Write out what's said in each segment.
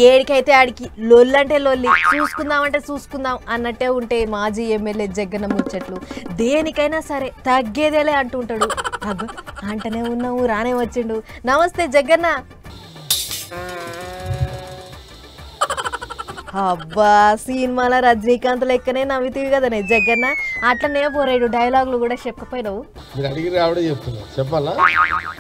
ఏడికైతే ఆడికి లొల్లంటే లొల్లి, చూసుకుందామంటే చూసుకుందాం అన్నట్టే ఉంటే మాజీ ఎమ్మెల్యే జగ్గన్న ముచ్చట్లు. దేనికైనా సరే తగ్గేదేలే అంటుంటాడు. అగ్గ అంటనే ఉన్నావు, రానే వచ్చిండు. నమస్తే జగ్గన్న. అబ్బా సినిమాల రజనీకాంత్ లెక్కనే నవ్వుతీవి కదనే జగ్గన్న. అట్లనే పోరాడు డైలాగులు కూడా చెప్పకపోయినావు. చెప్పాలా?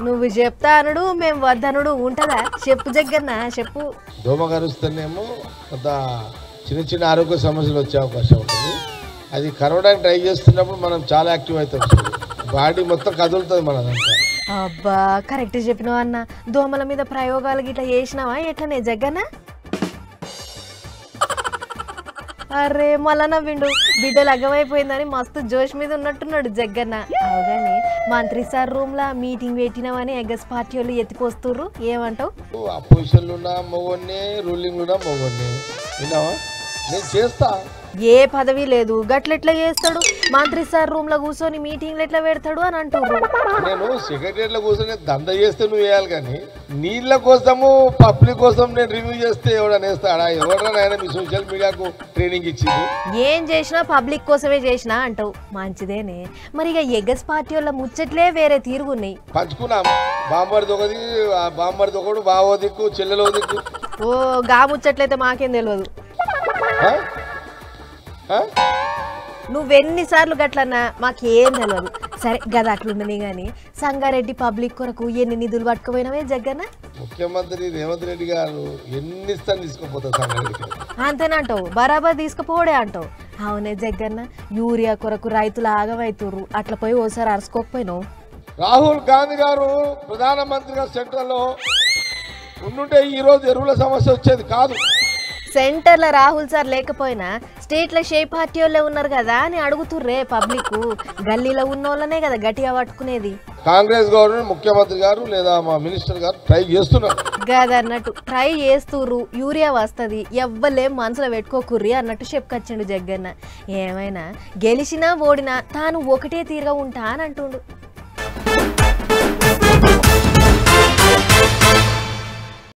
నువ్వు చెప్తా అనుడు మేము వద్దనుడు ఉంటదా? చెప్పు జగ్గన్న చెప్పు. దోమ కరుస్తేనేమో కొంత చిన్న చిన్న ఆరోగ్య సమస్యలు వచ్చే అవకాశం ఉంటుంది. అది కరవడానికి ట్రై చేస్తున్నప్పుడు మనం చాలా యాక్టివ్ అవుతాం, బాడీ మొత్తం కదులుతుంది మనదంతా. అబ్బా కరెక్ట్ చెప్పినావు అన్న. దోమల మీద ప్రయోగాలు గిట్లా చేసినావా ఎట్లనే జగ్గన్న? అరే మళ్ళా నవ్విండు. బిడ్డ లగ్గమైపోయిందని మస్తు జోష్ మీద ఉన్నట్టున్నాడు జగ్గన్న. అవగానే మంత్రి సార్ రూమ్ లా మీటింగ్ పెట్టినామని ఎగ్గస్ పార్టీ వాళ్ళు ఎత్తిపోస్తుర్రు, ఏమంటావు? అపోజిషన్ ఉన్నా మొగోన్నే, రూలింగ్ ఉన్నా మొగోన్నే. విన్నావా? నేను చేస్తా. ఏ పదవి లేదు, గట్లెట్లా చేస్తాడు? మంత్రి సార్ రూమ్ లో కూర్చొని మీటింగ్లు ఎట్లా పెడతాడు అని అంటుర్రు. నేను సెక్రటరీలో కూర్చొని దంద చేస్తే నువ్వు వేయాలి, కానీ నీళ్ళ కోసము పబ్లిక్ కోసం నేను రివ్యూ చేస్తే ఎవడన్నా వేస్తాడా? ఎవడన్నా మీ సోషల్ మీడియాకు ట్రైనింగ్ ఇచ్చింది? ఏం చేసినా పబ్లిక్ కోసమే చేసినా అంటావు, మంచిదేనే. మరి ఇక ఎగ్గస్ పార్టీ వాళ్ళ ముచ్చట్లే వేరే తీరుగున్నాయి. పంచుకున్నాం, బాంబర్ది ఒకటి, బాంబర్ది ఒకడు, బావో దిక్కు, చెల్లెలో దిక్కు. ఓ గా ముచ్చట్లయితే మాకేం తెలియదు. నువ్వెన్నిసార్లు గట్లన్నా మాకేం తెలియదు. సరే గదా అట్లుండని గాని సంగారెడ్డి పబ్లిక్ కొరకు ఎన్ని నిధులు పట్టుకుపోయినవే జగ్గన్న? ముఖ్యమంత్రి రేవంత్ రెడ్డి గారు ఎన్ని స్థానం తీసుకుపోతారు సంగారెడ్డికి? అంతేనంటావు, బరాబర్ తీసుకుపోవడే అంటావు. అవునే జగ్గన్న, యూరియా కొరకు రైతులు ఆగమైతుర్రు, అట్లా పోయి ఓసారి అరుసుకోకపోయినావు? రాహుల్ గాంధీ గారు ప్రధానమంత్రిగా సెంట్రల్లో ఉండుంటే ఈరోజు ఎరువుల సమస్య వచ్చేది కాదు. సెంటర్లో రాహుల్ సార్ లేకపోయినా స్టేట్లో షే పార్టీ వాళ్ళే ఉన్నారు కదా అని అడుగుతుర్రే పబ్లిక్. గల్లీలో ఉన్న వాళ్ళనే కదా గట్టిగా పట్టుకునేది. కాంగ్రెస్ గవర్నమెంట్ ముఖ్యమంత్రి గారు లేదా మా మినిస్టర్ గారు ట్రై చేస్తున్నారు గదన్నట్టు. ట్రై చేస్తుర్రు, యూరియా వస్తుంది, ఎవ్వలేం మనసులో పెట్టుకోకుర్రి అన్నట్టు చెప్పుకొచ్చిండు జగ్గన్న. ఏమైనా గెలిచినా ఓడినా తాను ఒకటే తీరుగా ఉంటా అని అంటుండు.